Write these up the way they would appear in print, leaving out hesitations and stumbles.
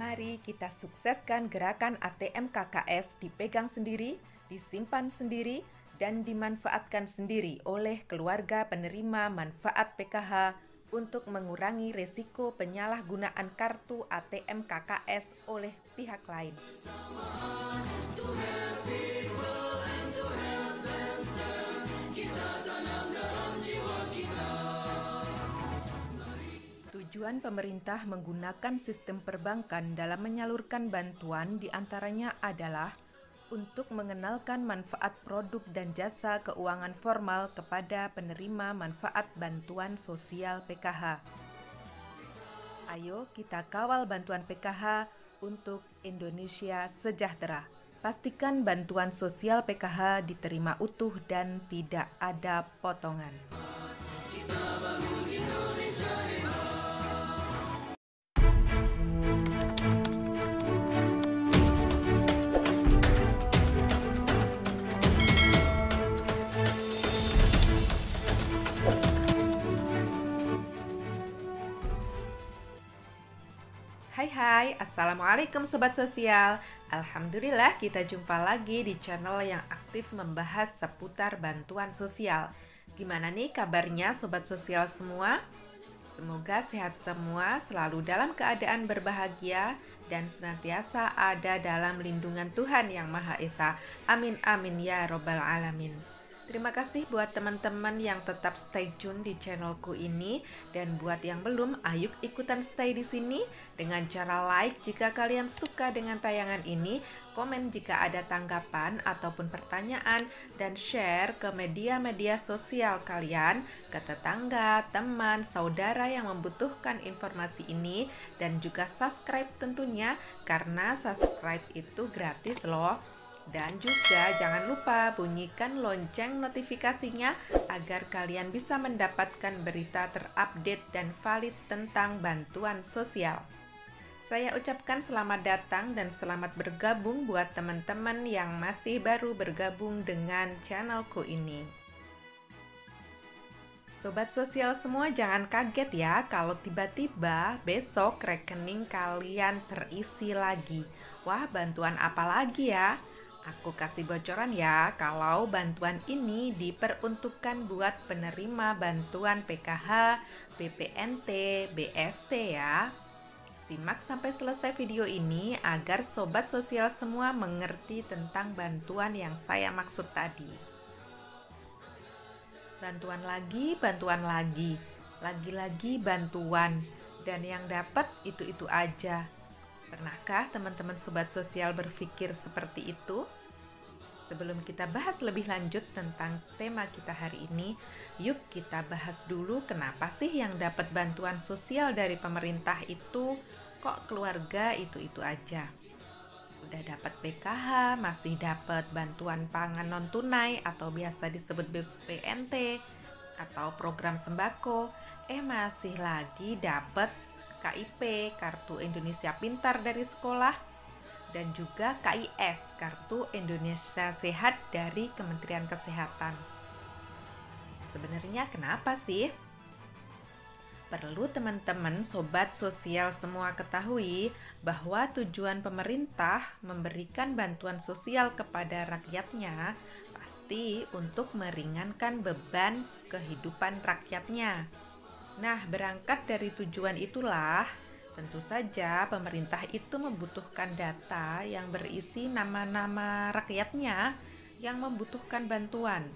Mari kita sukseskan gerakan ATM KKS dipegang sendiri, disimpan sendiri, dan dimanfaatkan sendiri oleh keluarga penerima manfaat PKH untuk mengurangi resiko penyalahgunaan kartu ATM KKS oleh pihak lain. Tujuan pemerintah menggunakan sistem perbankan dalam menyalurkan bantuan diantaranya adalah untuk mengenalkan manfaat produk dan jasa keuangan formal kepada penerima manfaat bantuan sosial PKH. Ayo kita kawal bantuan PKH untuk Indonesia sejahtera. Pastikan bantuan sosial PKH diterima utuh dan tidak ada potongan. Hai, Assalamualaikum Sobat Sosial. Alhamdulillah kita jumpa lagi di channel yang aktif membahas seputar bantuan sosial. Gimana nih kabarnya Sobat Sosial semua? Semoga sehat semua, selalu dalam keadaan berbahagia, dan senantiasa ada dalam lindungan Tuhan Yang Maha Esa. Amin amin ya robbal alamin. Terima kasih buat teman-teman yang tetap stay tune di channelku ini, dan buat yang belum, ayo ikutan stay di sini dengan cara like jika kalian suka dengan tayangan ini, komen jika ada tanggapan ataupun pertanyaan, dan share ke media-media sosial kalian, ke tetangga, teman, saudara yang membutuhkan informasi ini, dan juga subscribe tentunya, karena subscribe itu gratis loh. Dan juga jangan lupa bunyikan lonceng notifikasinya agar kalian bisa mendapatkan berita terupdate dan valid tentang bantuan sosial. Saya ucapkan selamat datang dan selamat bergabung buat teman-teman yang masih baru bergabung dengan channelku ini. Sobat sosial semua jangan kaget ya kalau tiba-tiba besok rekening kalian terisi lagi. Wah, bantuan apa lagi ya? Aku kasih bocoran ya, kalau bantuan ini diperuntukkan buat penerima bantuan PKH, BPNT, BST ya. Simak sampai selesai video ini agar sobat sosial semua mengerti tentang bantuan yang saya maksud tadi. Bantuan lagi, lagi-lagi bantuan, dan yang dapat itu-itu aja. Pernahkah teman-teman sobat sosial berpikir seperti itu? Sebelum kita bahas lebih lanjut tentang tema kita hari ini, yuk kita bahas dulu kenapa sih yang dapat bantuan sosial dari pemerintah itu kok keluarga itu-itu aja. Udah dapat PKH, masih dapat bantuan pangan non tunai atau biasa disebut BPNT atau program sembako, masih lagi dapat KIP, Kartu Indonesia Pintar dari sekolah, dan juga KIS, Kartu Indonesia Sehat dari Kementerian Kesehatan. Sebenarnya kenapa sih? Perlu teman-teman sobat sosial semua ketahui bahwa tujuan pemerintah memberikan bantuan sosial kepada rakyatnya pasti untuk meringankan beban kehidupan rakyatnya. Nah, berangkat dari tujuan itulah, tentu saja pemerintah itu membutuhkan data yang berisi nama-nama rakyatnya yang membutuhkan bantuan.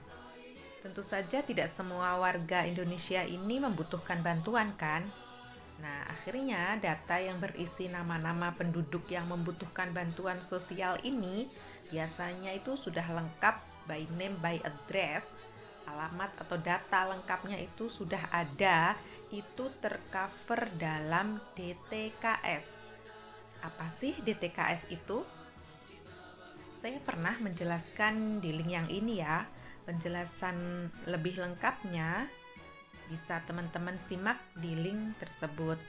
Tentu saja tidak semua warga Indonesia ini membutuhkan bantuan kan? Nah, akhirnya data yang berisi nama-nama penduduk yang membutuhkan bantuan sosial ini biasanya itu sudah lengkap by name by address. Alamat atau data lengkapnya itu sudah ada, itu tercover dalam DTKS. Apa sih DTKS itu? Saya pernah menjelaskan di link yang ini ya. Penjelasan lebih lengkapnya bisa teman-teman simak di link tersebut.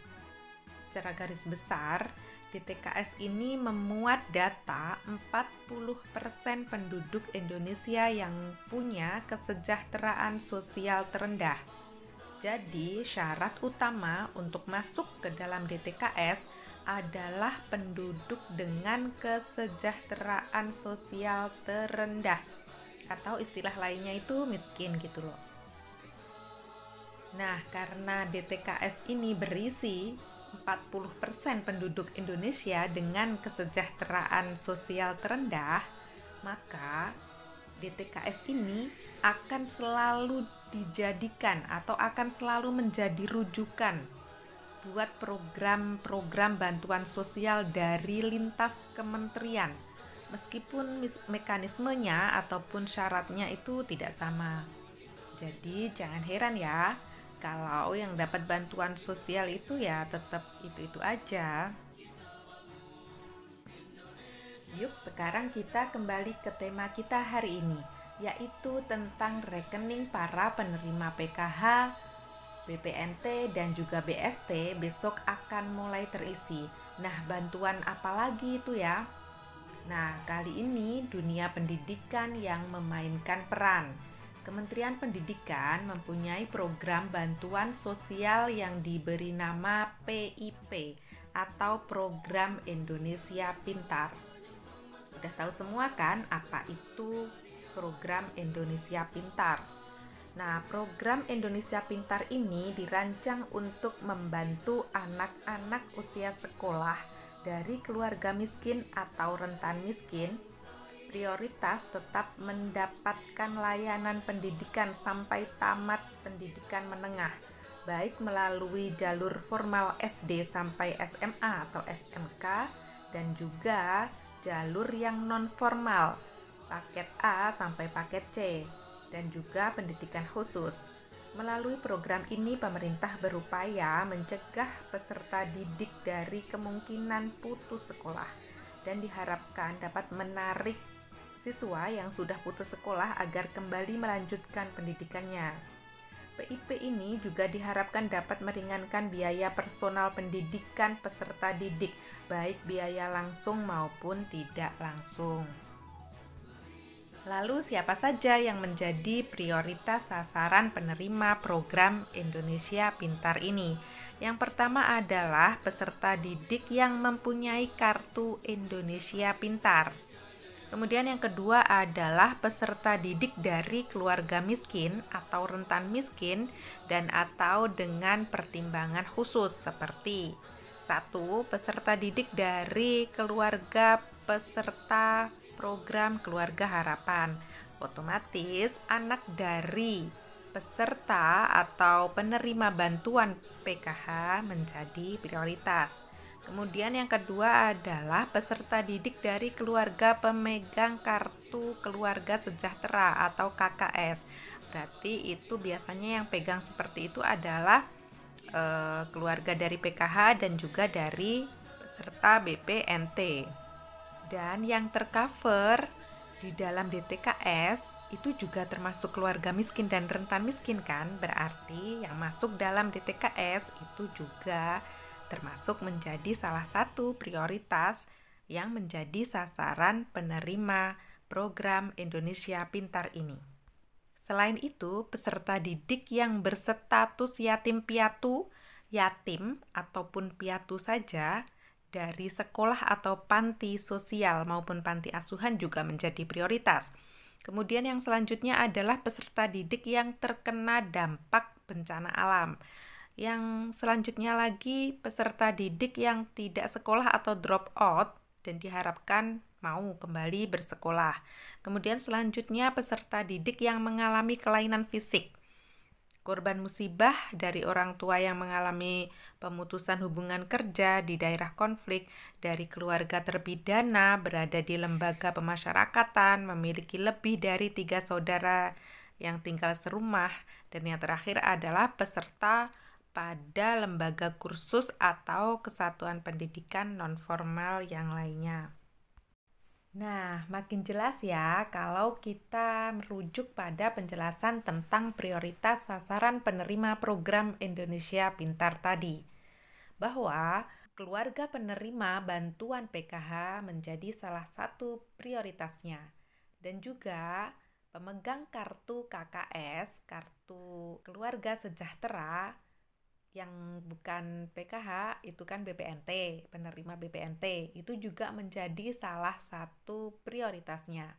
Secara garis besar, DTKS ini memuat data 40% penduduk Indonesia yang punya kesejahteraan sosial terendah. Jadi, syarat utama untuk masuk ke dalam DTKS adalah penduduk dengan kesejahteraan sosial terendah, atau istilah lainnya itu miskin gitu loh. Nah, karena DTKS ini berisi 40% penduduk Indonesia dengan kesejahteraan sosial terendah, maka DTKS ini akan selalu dijadikan atau akan selalu menjadi rujukan buat program-program bantuan sosial dari lintas kementerian, meskipun mekanismenya ataupun syaratnya itu tidak sama. Jadi jangan heran ya kalau yang dapat bantuan sosial itu ya tetap itu-itu aja. Yuk sekarang kita kembali ke tema kita hari ini, yaitu tentang rekening para penerima PKH, BPNT, dan juga BST besok akan mulai terisi. Nah, bantuan apa lagi itu ya? Nah, kali ini dunia pendidikan yang memainkan peran. Kementerian Pendidikan mempunyai program bantuan sosial yang diberi nama PIP atau Program Indonesia Pintar. Udah tahu semua kan apa itu Program Indonesia Pintar? Nah, program Indonesia Pintar ini dirancang untuk membantu anak-anak usia sekolah dari keluarga miskin atau rentan miskin prioritas tetap mendapatkan layanan pendidikan sampai tamat pendidikan menengah, baik melalui jalur formal SD sampai SMA atau SMK dan juga jalur yang non-formal, paket A sampai paket C, dan juga pendidikan khusus. Melalui program ini pemerintah berupaya mencegah peserta didik dari kemungkinan putus sekolah dan diharapkan dapat menarik siswa yang sudah putus sekolah agar kembali melanjutkan pendidikannya. PIP ini juga diharapkan dapat meringankan biaya personal pendidikan peserta didik, baik biaya langsung maupun tidak langsung. Lalu siapa saja yang menjadi prioritas sasaran penerima program Indonesia Pintar ini? Yang pertama adalah peserta didik yang mempunyai kartu Indonesia Pintar. Kemudian yang kedua adalah peserta didik dari keluarga miskin atau rentan miskin dan atau dengan pertimbangan khusus seperti 1. Peserta didik dari keluarga peserta program Keluarga Harapan. Otomatis anak dari peserta atau penerima bantuan PKH menjadi prioritas. Kemudian yang kedua adalah peserta didik dari keluarga pemegang kartu keluarga sejahtera atau KKS. Berarti itu biasanya yang pegang seperti itu adalah keluarga dari PKH dan juga dari peserta BPNT. Dan yang tercover di dalam DTKS itu juga termasuk keluarga miskin dan rentan miskin kan? Berarti yang masuk dalam DTKS itu juga termasuk menjadi salah satu prioritas yang menjadi sasaran penerima program Indonesia Pintar ini. Selain itu, peserta didik yang berstatus yatim piatu, yatim ataupun piatu saja dari sekolah atau panti sosial maupun panti asuhan juga menjadi prioritas. Kemudian yang selanjutnya adalah peserta didik yang terkena dampak bencana alam. Yang selanjutnya lagi peserta didik yang tidak sekolah atau drop out dan diharapkan mau kembali bersekolah. Kemudian selanjutnya peserta didik yang mengalami kelainan fisik. Korban musibah dari orang tua yang mengalami pemutusan hubungan kerja di daerah konflik, dari keluarga terpidana berada di lembaga pemasyarakatan, memiliki lebih dari 3 saudara yang tinggal serumah, dan yang terakhir adalah peserta pada lembaga kursus atau kesatuan pendidikan non-formal yang lainnya. Nah, makin jelas ya kalau kita merujuk pada penjelasan tentang prioritas sasaran penerima program Indonesia Pintar tadi. Bahwa keluarga penerima bantuan PKH menjadi salah satu prioritasnya. Dan juga pemegang kartu KKS, kartu keluarga sejahtera, yang bukan PKH itu kan BPNT, penerima BPNT, itu juga menjadi salah satu prioritasnya.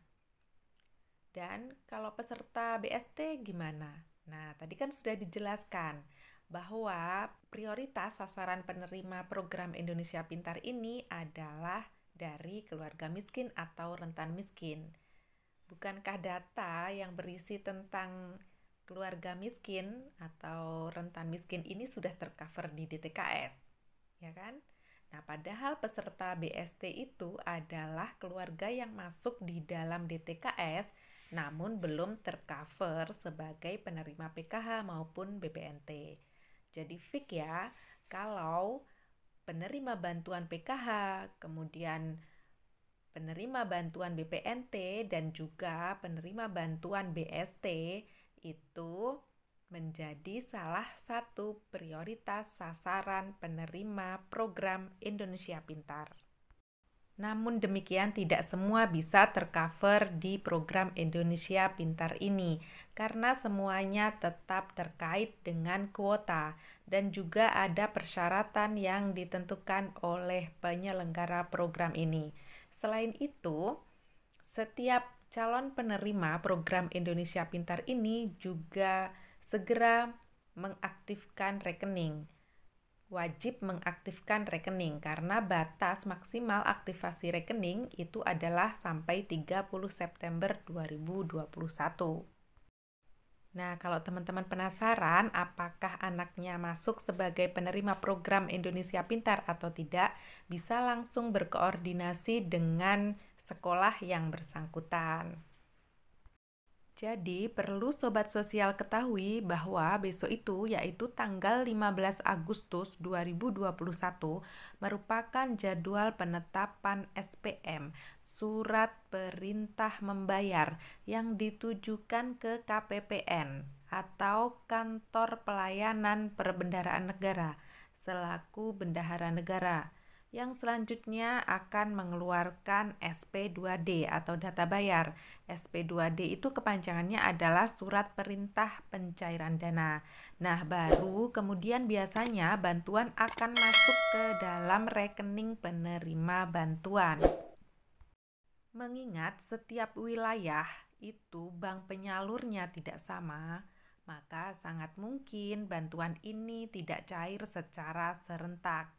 Dan kalau peserta BST gimana? Nah, tadi kan sudah dijelaskan bahwa prioritas sasaran penerima program Indonesia Pintar ini adalah dari keluarga miskin atau rentan miskin. Bukankah data yang berisi tentang keluarga miskin atau rentan miskin ini sudah tercover di DTKS, ya kan? Nah, padahal peserta BST itu adalah keluarga yang masuk di dalam DTKS namun belum tercover sebagai penerima PKH maupun BPNT. Jadi fix ya, kalau penerima bantuan PKH, kemudian penerima bantuan BPNT dan juga penerima bantuan BST itu menjadi salah satu prioritas sasaran penerima program Indonesia Pintar. Namun demikian tidak semua bisa tercover di program Indonesia Pintar ini karena semuanya tetap terkait dengan kuota dan juga ada persyaratan yang ditentukan oleh penyelenggara program ini. Selain itu, setiap calon penerima program Indonesia Pintar ini juga segera mengaktifkan rekening. Wajib mengaktifkan rekening karena batas maksimal aktivasi rekening itu adalah sampai 30 September 2021. Nah, kalau teman-teman penasaran apakah anaknya masuk sebagai penerima program Indonesia Pintar atau tidak, bisa langsung berkoordinasi dengan sekolah yang bersangkutan. Jadi, perlu Sobat Sosial ketahui bahwa besok itu, yaitu tanggal 15 Agustus 2021, merupakan jadwal penetapan SPM, Surat Perintah Membayar, yang ditujukan ke KPPN atau Kantor Pelayanan Perbendaharaan Negara, selaku bendahara negara, yang selanjutnya akan mengeluarkan SP2D atau data bayar. SP2D itu kepanjangannya adalah Surat Perintah Pencairan Dana. Nah, baru kemudian biasanya bantuan akan masuk ke dalam rekening penerima bantuan. Mengingat setiap wilayah itu bank penyalurnya tidak sama, maka sangat mungkin bantuan ini tidak cair secara serentak.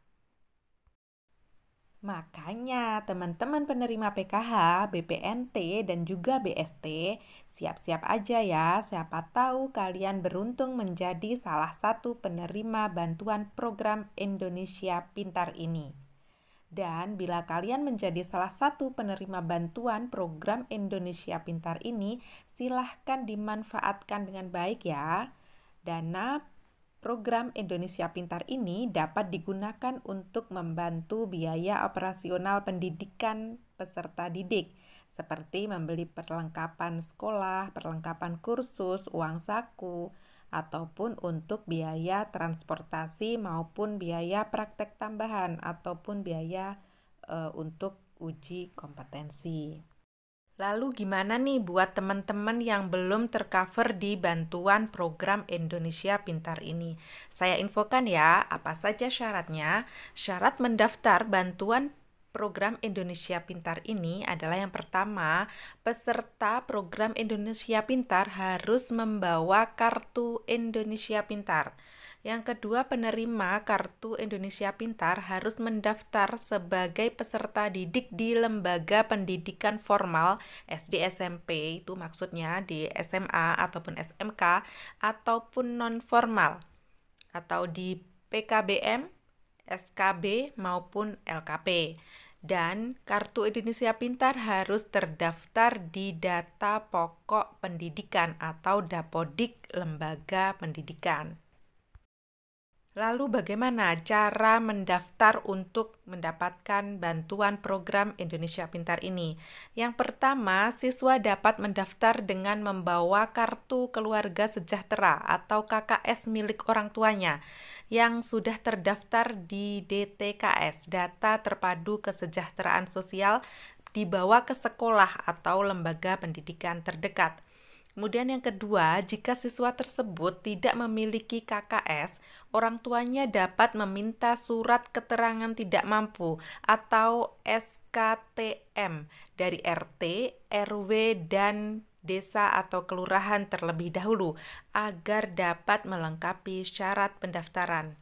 Makanya teman-teman penerima PKH, BPNT, dan juga BST, siap-siap aja ya, siapa tahu kalian beruntung menjadi salah satu penerima bantuan program Indonesia Pintar ini. Dan bila kalian menjadi salah satu penerima bantuan program Indonesia Pintar ini, silahkan dimanfaatkan dengan baik ya. Dana program Indonesia Pintar ini dapat digunakan untuk membantu biaya operasional pendidikan peserta didik, seperti membeli perlengkapan sekolah, perlengkapan kursus, uang saku, ataupun untuk biaya transportasi maupun biaya praktek tambahan ataupun biaya untuk uji kompetensi. Lalu gimana nih buat teman-teman yang belum tercover di bantuan program Indonesia Pintar ini? Saya infokan ya, apa saja syaratnya. Syarat mendaftar bantuan program Indonesia Pintar ini adalah yang pertama, peserta program Indonesia Pintar harus membawa kartu Indonesia Pintar. Yang kedua, penerima kartu Indonesia Pintar harus mendaftar sebagai peserta didik di lembaga pendidikan formal SD SMP, itu maksudnya di SMA ataupun SMK, ataupun non-formal, atau di PKBM, SKB, maupun LKP. Dan kartu Indonesia Pintar harus terdaftar di data pokok pendidikan atau Dapodik Lembaga Pendidikan. Lalu bagaimana cara mendaftar untuk mendapatkan bantuan program Indonesia Pintar ini? Yang pertama, siswa dapat mendaftar dengan membawa kartu keluarga sejahtera atau KKS milik orang tuanya yang sudah terdaftar di DTKS, Data Terpadu Kesejahteraan Sosial, dibawa ke sekolah atau lembaga pendidikan terdekat. Kemudian yang kedua, jika siswa tersebut tidak memiliki KKS, orang tuanya dapat meminta surat keterangan tidak mampu atau SKTM dari RT, RW, dan desa atau kelurahan terlebih dahulu agar dapat melengkapi syarat pendaftaran.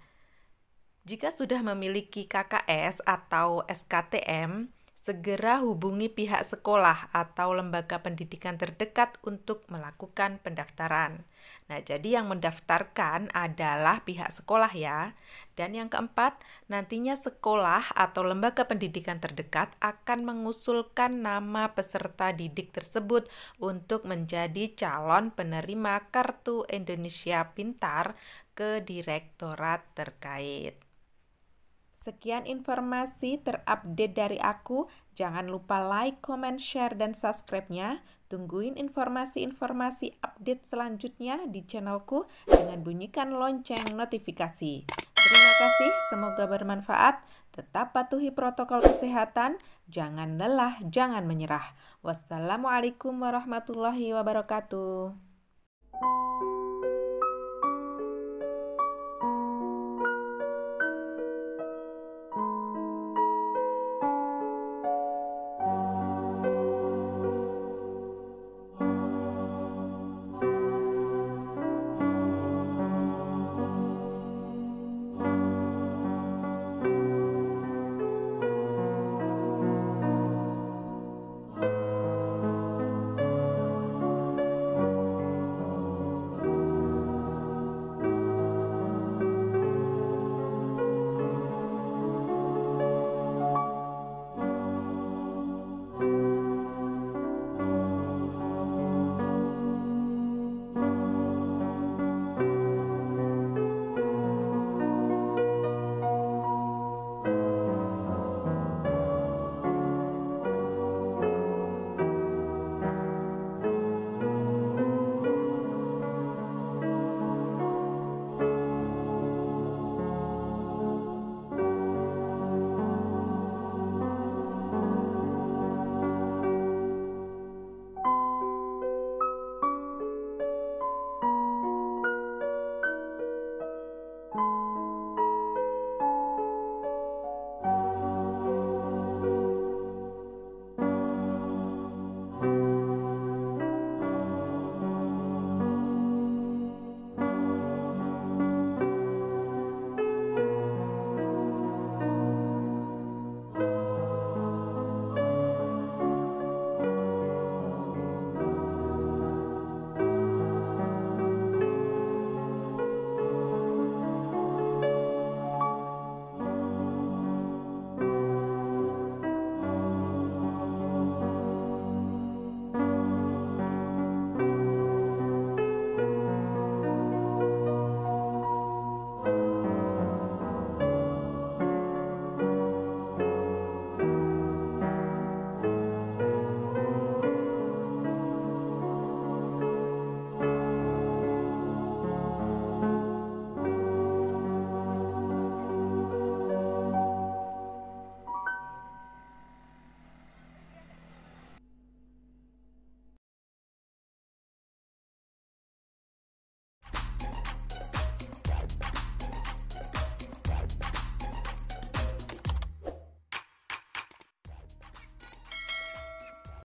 Jika sudah memiliki KKS atau SKTM, segera hubungi pihak sekolah atau lembaga pendidikan terdekat untuk melakukan pendaftaran. Nah, jadi yang mendaftarkan adalah pihak sekolah ya. Dan yang keempat, nantinya sekolah atau lembaga pendidikan terdekat akan mengusulkan nama peserta didik tersebut untuk menjadi calon penerima Kartu Indonesia Pintar ke direktorat terkait. Sekian informasi terupdate dari aku. Jangan lupa like, comment, share, dan subscribe-nya. Tungguin informasi-informasi update selanjutnya di channelku dengan bunyikan lonceng notifikasi. Terima kasih, semoga bermanfaat. Tetap patuhi protokol kesehatan. Jangan lelah, jangan menyerah. Wassalamualaikum warahmatullahi wabarakatuh.